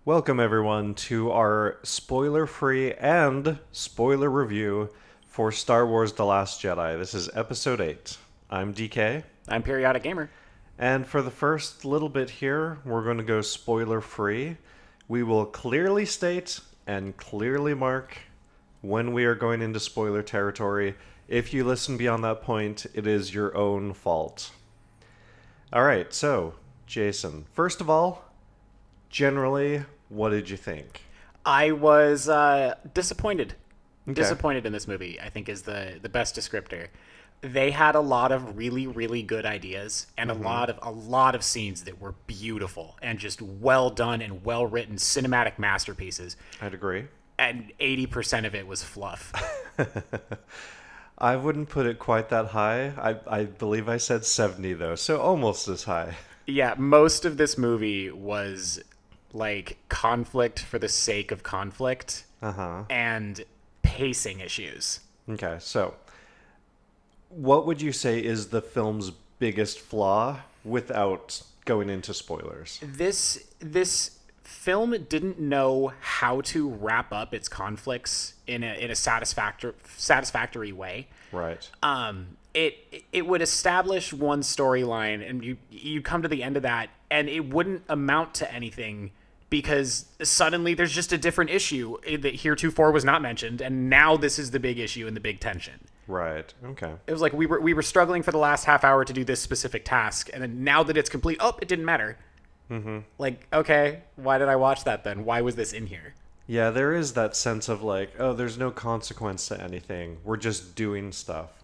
Welcome, everyone, to our spoiler-free and spoiler review for Star Wars The Last Jedi. This is Episode 8. I'm DK, I'm Periodic Gamer. and for the first little bit here, we're going to go spoiler-free. We will clearly state and clearly mark when we are going into spoiler territory. If you listen beyond that point, it is your own fault. Alright, so, Jason, first of all, generally, what did you think? I was disappointed. Okay. Disappointed in this movie, I think is the best descriptor. They had a lot of really, really good ideas and a lot of scenes that were beautiful and just well done and well written cinematic masterpieces. I'd agree. And 80% of it was fluff. I wouldn't put it quite that high. I believe I said 70, though, so almost as high. Yeah, most of this movie was like conflict for the sake of conflict and pacing issues. Okay, so what would you say is the film's biggest flaw without going into spoilers? This film didn't know how to wrap up its conflicts in a satisfactory way. Right. It would establish one storyline, and you come to the end of that, and it wouldn't amount to anything because suddenly there's just a different issue that heretofore was not mentioned, and now this is the big issue and the big tension. Right. Okay. It was like we were struggling for the last half hour to do this specific task, and then now that it's complete, it didn't matter. Mm-hmm. Like, okay, why did I watch that then? Why was this in here? Yeah, there is that sense of like, oh, there's no consequence to anything. We're just doing stuff.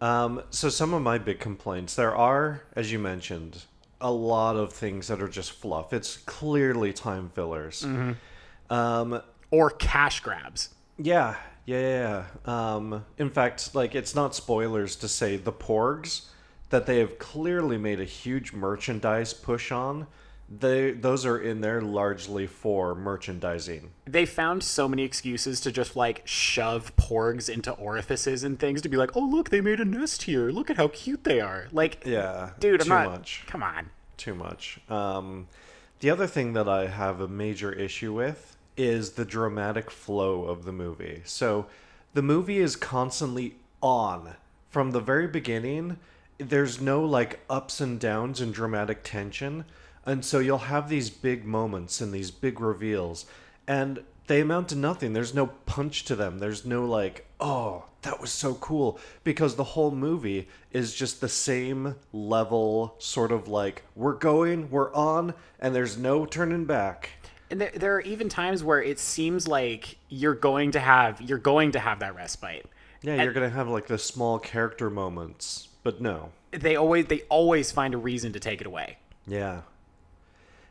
So some of my big complaints, there are, as you mentioned, a lot of things that are just fluff. It's clearly time fillers. Mm-hmm. Or cash grabs. Yeah. In fact, like, it's not spoilers to say the Porgs that they have clearly made a huge merchandise push on. Those are in there largely for merchandising. They found so many excuses to just like shove porgs into orifices and things to be like, oh look, they made a nest here. Look at how cute they are. Like, Yeah, dude, too much. Come on. Too much. The other thing that I have a major issue with is the dramatic flow of the movie. So the movie is constantly on from the very beginning. There's no like ups and downs and dramatic tension. And so you'll have these big moments and these big reveals, and they amount to nothing. There's no punch to them. There's no like, oh, that was so cool. Because the whole movie is just the same level, sort of like, we're going, we're on, and there's no turning back. And there are even times where it seems like you're going to have that respite. Yeah, you're going to have like the small character moments, but no. They always find a reason to take it away. Yeah.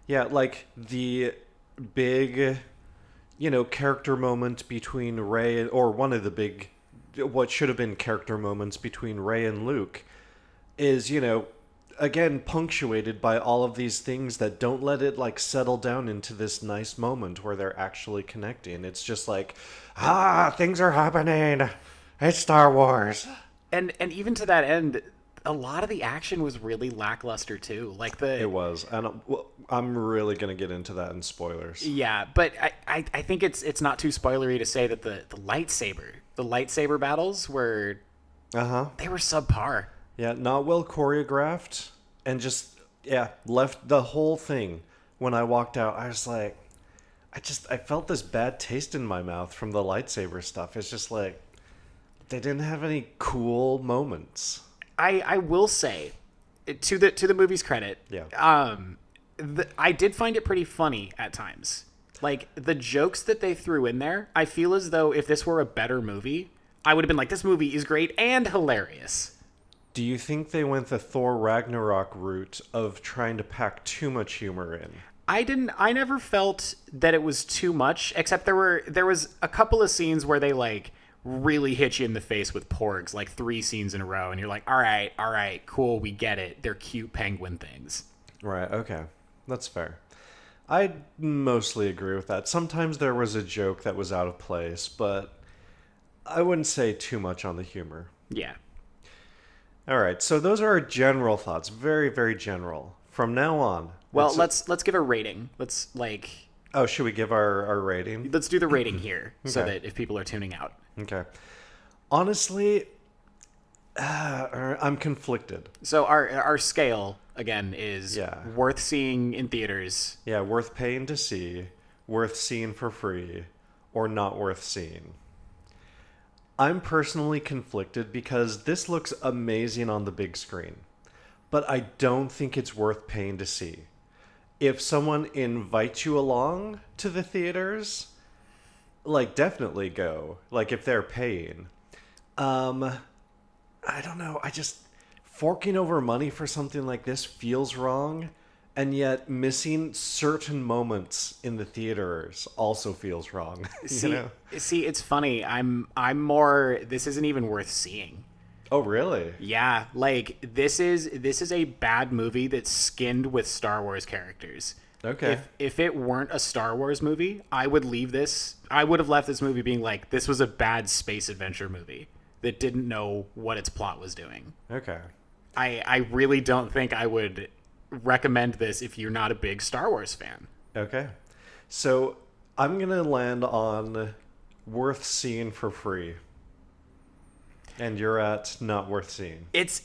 Yeah, like the big, character moment between Rey, or one of the big, what should have been character moments between Rey and Luke, is, again, punctuated by all of these things that don't let it, like, settle down into this nice moment where they're actually connecting. It's just like, things are happening. It's Star Wars. And even to that end, a lot of the action was really lackluster too. Like It was, and I'm really gonna get into that in spoilers. Yeah, but I think it's not too spoilery to say that the lightsaber battles were they were subpar. Yeah, not well choreographed, and just left the whole thing. When I walked out, I was like, I felt this bad taste in my mouth from the lightsaber stuff. It's just like they didn't have any cool moments. I will say, to the movie's credit, I did find it pretty funny at times. Like, the jokes that they threw in there, I feel as though if this were a better movie, I would have been like, this movie is great and hilarious. Do you think they went the Thor Ragnarok route of trying to pack too much humor in? I never felt that it was too much, except there was a couple of scenes where they like really hit you in the face with porgs, like 3 scenes in a row, and you're like, all right, cool, we get it. They're cute penguin things. Right, okay. That's fair. I mostly agree with that. Sometimes there was a joke that was out of place, but I wouldn't say too much on the humor. Yeah. All right, so those are our general thoughts. Very, very general. From now on... Well, let's give a rating. Let's, like... Oh, should we give our rating? Let's do the rating here so Okay. that if people are tuning out. Okay. Honestly, I'm conflicted. So our scale, again, is Yeah. worth seeing in theaters. Yeah, worth paying to see, worth seeing for free, or not worth seeing. I'm personally conflicted because this looks amazing on the big screen, but I don't think it's worth paying to see. If someone invites you along to the theaters, like definitely go. Like if they're paying. I don't know. I just forking over money for something like this feels wrong, and yet missing certain moments in the theaters also feels wrong. See, it's funny. I'm more. This isn't even worth seeing. Oh, really? Yeah, like this is a bad movie that's skinned with Star Wars characters. Okay. If it weren't a Star Wars movie, I would leave this. I would have left this movie being like, this was a bad space adventure movie that didn't know what its plot was doing. Okay. I really don't think I would recommend this if you're not a big Star Wars fan. Okay. So I'm going to land on worth seeing for free. And you're at not worth seeing. It's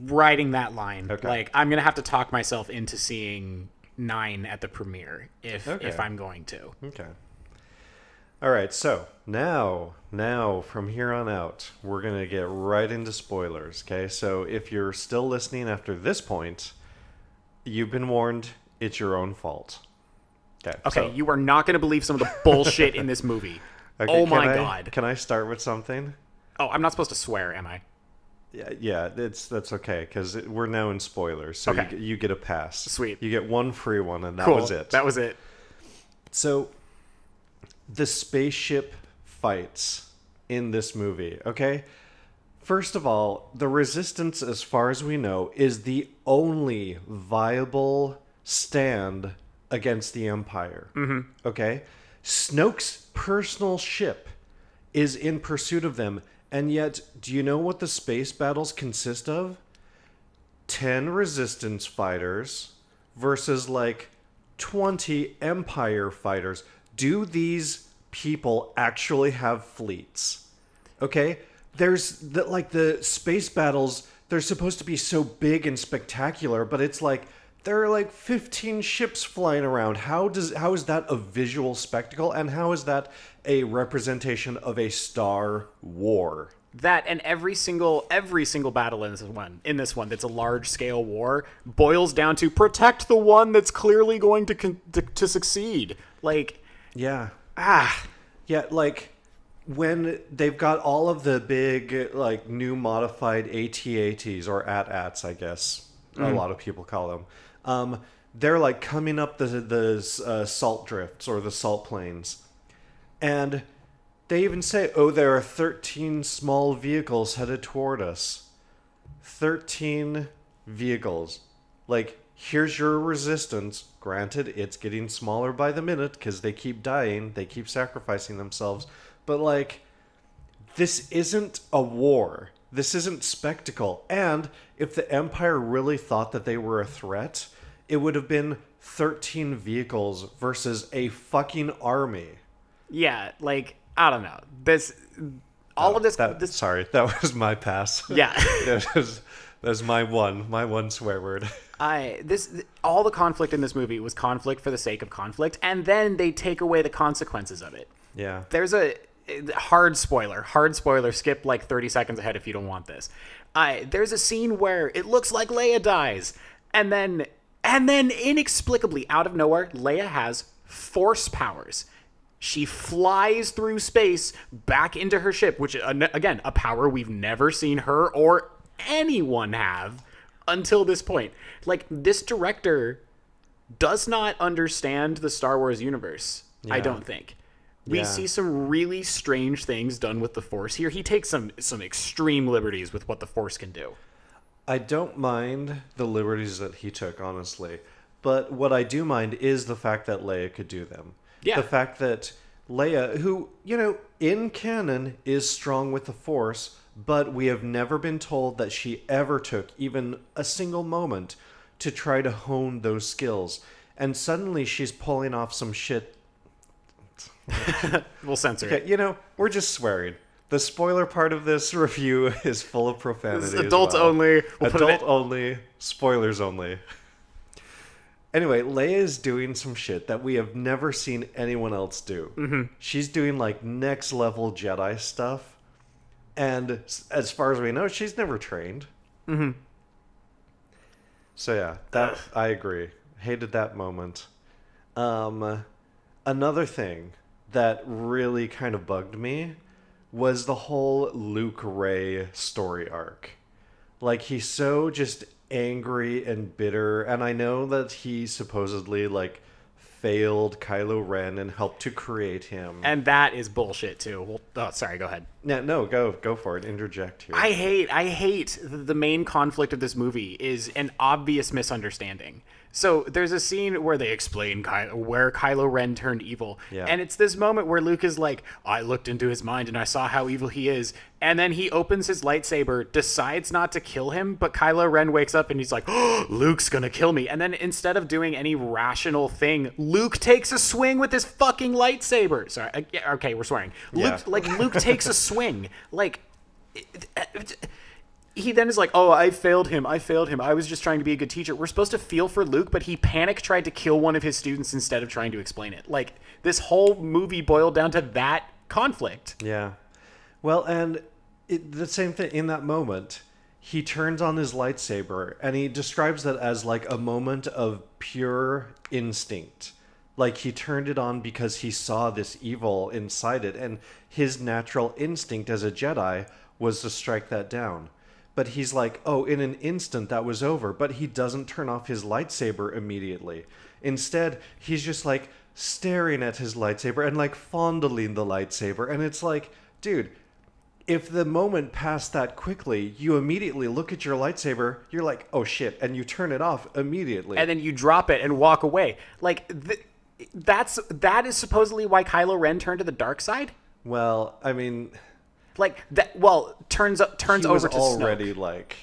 riding that line. Okay. Like I'm gonna have to talk myself into seeing 9 at the premiere if Okay. I'm going to. Okay. All right. So now from here on out, we're going to get right into spoilers. Okay. So if you're still listening after this point, you've been warned. It's your own fault. Okay. Okay, so- you are not gonna believe some of the bullshit in this movie. Okay, Oh my can I- god. Can I start with something? Oh, I'm not supposed to swear, am I? Yeah, that's okay because we're now in spoilers, so Okay. you get a pass. Sweet. You get one free one, and that Cool. was it. That was it. So, the spaceship fights in this movie. Okay, first of all, the Resistance, as far as we know, is the only viable stand against the Empire. Mm-hmm. Okay, Snoke's personal ship is in pursuit of them. And yet, do you know what the space battles consist of? 10 resistance fighters versus like 20 Empire fighters. Do these people actually have fleets? Okay? There's the space battles, they're supposed to be so big and spectacular, but it's like there are like 15 ships flying around. How is that a visual spectacle, and how is that a representation of a Star War? That and every single battle in this one that's a large scale war boils down to protect the one that's clearly going to succeed. Like Yeah. ah Yeah, like when they've got all of the big like new modified AT-ATs or AT-ATs, I guess a lot of people call them. They're like coming up the salt drifts or the salt plains. And they even say, oh, there are 13 small vehicles headed toward us. 13 vehicles. Like, here's your resistance. Granted, it's getting smaller by the minute because they keep dying. They keep sacrificing themselves. But, like, this isn't a war. This isn't spectacle. And if the Empire really thought that they were a threat, it would have been 13 vehicles versus a fucking army. yeah, like I don't know. This all of this Sorry, that was my pass. Yeah. That's my one swear word. All the conflict in this movie was conflict for the sake of conflict, and then they take away the consequences of it. Yeah. There's a hard spoiler. Skip like 30 seconds ahead if you don't want this. There's a scene where it looks like Leia dies, and then inexplicably out of nowhere, Leia has force powers. She flies through space back into her ship, which again, a power we've never seen her or anyone have until this point. Like, this director does not understand the Star Wars universe. I Yeah. don't think. We Yeah. see some really strange things done with the Force here. He takes some extreme liberties with what the Force can do. I don't mind the liberties that he took, honestly. But what I do mind is the fact that Leia could do them. Yeah. The fact that Leia, who, in canon is strong with the Force, but we have never been told that she ever took even a single moment to try to hone those skills. and suddenly she's pulling off some shit. We'll censor Okay, it. you know, we're just swearing. The spoiler part of this review is full of profanity. This is adults as well. only. We'll put Adult it only. Spoilers only. Anyway, Leia is doing some shit that we have never seen anyone else do. Mm-hmm. She's doing like next level Jedi stuff, and as far as we know, she's never trained. Mm-hmm. So yeah, that I agree. Hated that moment. Another thing that really kind of bugged me was the whole Luke Rey story arc. Like, he's so just angry and bitter, and I know that he supposedly like failed Kylo Ren and helped to create him. And that is bullshit too. Well, oh, sorry, go ahead. No, go for it. Interject here. I hate the main conflict of this movie is an obvious misunderstanding. So there's a scene where they explain where Kylo Ren turned evil. Yeah. And it's this moment where Luke is like, I looked into his mind and I saw how evil he is. And then he opens his lightsaber, decides not to kill him, but Kylo Ren wakes up and he's like, oh, Luke's gonna kill me. And then instead of doing any rational thing, Luke takes a swing with his fucking lightsaber. Sorry, okay, we're swearing. Yeah. Luke takes a swing. Like... He then is like, oh, I failed him. I was just trying to be a good teacher. We're supposed to feel for Luke, but he tried to kill one of his students instead of trying to explain it. Like, this whole movie boiled down to that conflict. Yeah. Well, and the same thing in that moment, he turns on his lightsaber and he describes that as like a moment of pure instinct. Like, he turned it on because he saw this evil inside it, and his natural instinct as a Jedi was to strike that down. But he's like, oh, in an instant that was over. But he doesn't turn off his lightsaber immediately. Instead, he's just like staring at his lightsaber and like fondling the lightsaber. And it's like, dude, if the moment passed that quickly, you immediately look at your lightsaber, you're like, oh shit, and you turn it off immediately. And then you drop it and walk away. Like, that is supposedly why Kylo Ren turned to the dark side? Well, I mean... Like that. Well, turns over to already Snoke. Like,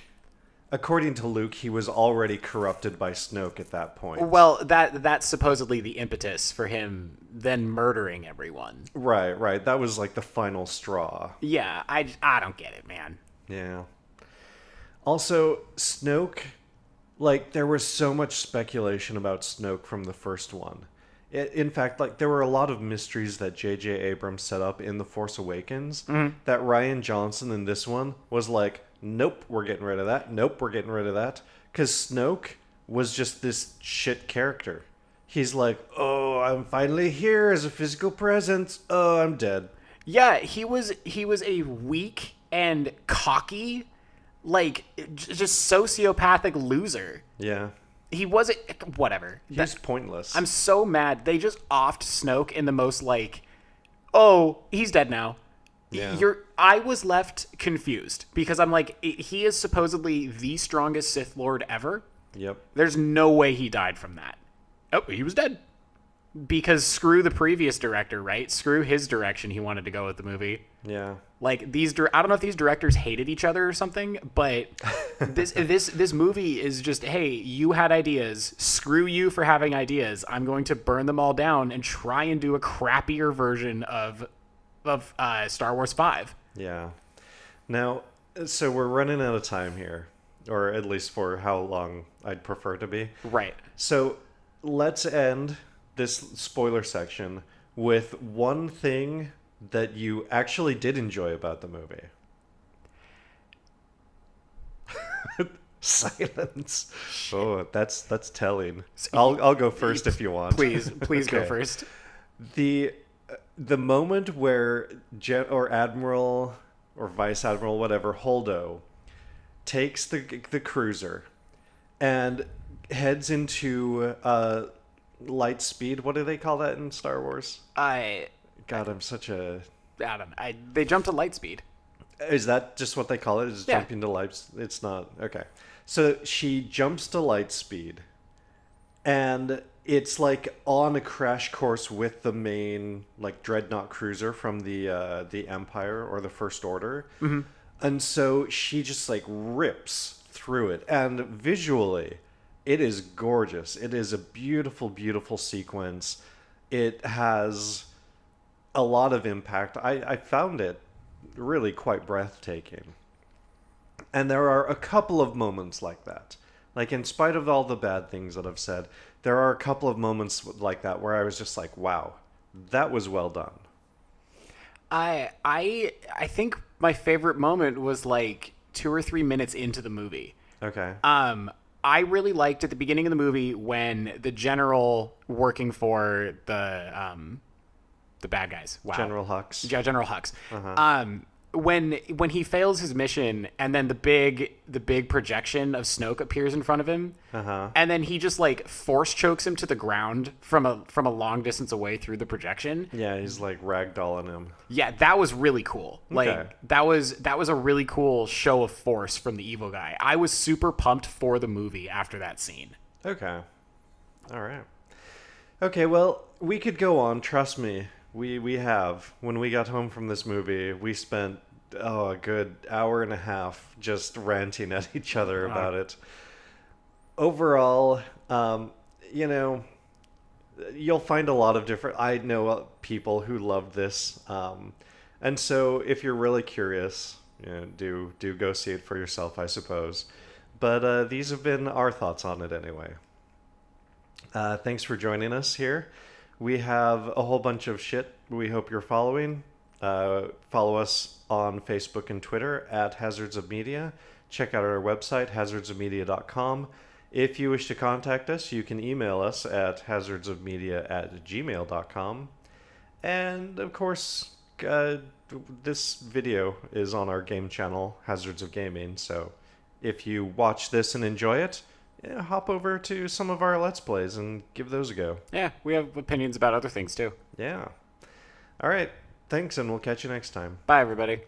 according to Luke, he was already corrupted by Snoke at that point. Well, that's supposedly the impetus for him then murdering everyone. Right. That was like the final straw. Yeah, I don't get it, man. Yeah. Also, Snoke, like, there was so much speculation about Snoke from the first one. In fact, like, there were a lot of mysteries that J.J. Abrams set up in The Force Awakens that Rian Johnson in this one was like, nope, we're getting rid of that. Nope, we're getting rid of that. Because Snoke was just this shit character. He's like, oh, I'm finally here as a physical presence. Oh, I'm dead. Yeah, he was a weak and cocky, like, just sociopathic loser. Yeah. He wasn't... Whatever. He's pointless. I'm so mad. They just offed Snoke in the most, like... Oh, he's dead now. Yeah. I was left confused. Because I'm like, he is supposedly the strongest Sith Lord ever. Yep. There's no way he died from that. Oh, he was dead. Because screw the previous director, right? Screw his direction he wanted to go with the movie. Yeah. Like, I don't know if these directors hated each other or something, but this movie is just, hey, you had ideas. Screw you for having ideas. I'm going to burn them all down and try and do a crappier version of Star Wars 5. Yeah. Now, so we're running out of time here, or at least for how long I'd prefer to be. Right. So let's end this spoiler section with one thing that you actually did enjoy about the movie. Silence. Oh, that's telling. I'll go first if you want. Please Okay. go first. The moment where Admiral or Vice Admiral, whatever, Holdo takes the cruiser and heads into light speed. What do they call that in Star Wars? God, I'm such a... I don't know. They jump to light speed. Is that just what they call it? Is jumping to light? It's not. Okay. So she jumps to light speed, and it's like on a crash course with the main like dreadnought cruiser from the Empire or the First Order, and so she just like rips through it, and visually, It is gorgeous. It is a beautiful, beautiful sequence. It has a lot of impact. I found it really quite breathtaking. And there are a couple of moments like that. Like, in spite of all the bad things that I've said, there are a couple of moments like that where I was just like, wow, that was well done. I think my favorite moment was like 2 or 3 minutes into the movie. Okay. I really liked at the beginning of the movie when the general working for the bad guys. Wow. General Hux. Yeah, General Hux. When he fails his mission and then the big projection of Snoke appears in front of him, and then he just like force chokes him to the ground from a long distance away through the projection. Yeah, he's like ragdolling him. Yeah, that was really cool. Okay. Like that was a really cool show of force from the evil guy. I was super pumped for the movie after that scene. Okay. All right. Okay, well, we could go on, trust me. We have. When we got home from this movie, we spent a good hour and a half just ranting at each other about it. Overall, you know, you'll find a lot of different... I know people who loved this. And so if you're really curious, you know, do go see it for yourself, I suppose. But these have been our thoughts on it anyway. Thanks for joining us here. We have a whole bunch of shit we hope you're following. Follow us on Facebook and Twitter at Hazards of Media. Check out our website, hazardsofmedia.com. If you wish to contact us, you can email us at hazardsofmedia@gmail.com. And, of course, this video is on our game channel, Hazards of Gaming. So if you watch this and enjoy it, hop over to some of our Let's Plays and give those a go. Yeah, we have opinions about other things too. Yeah. All right. Thanks, and we'll catch you next time. Bye, everybody.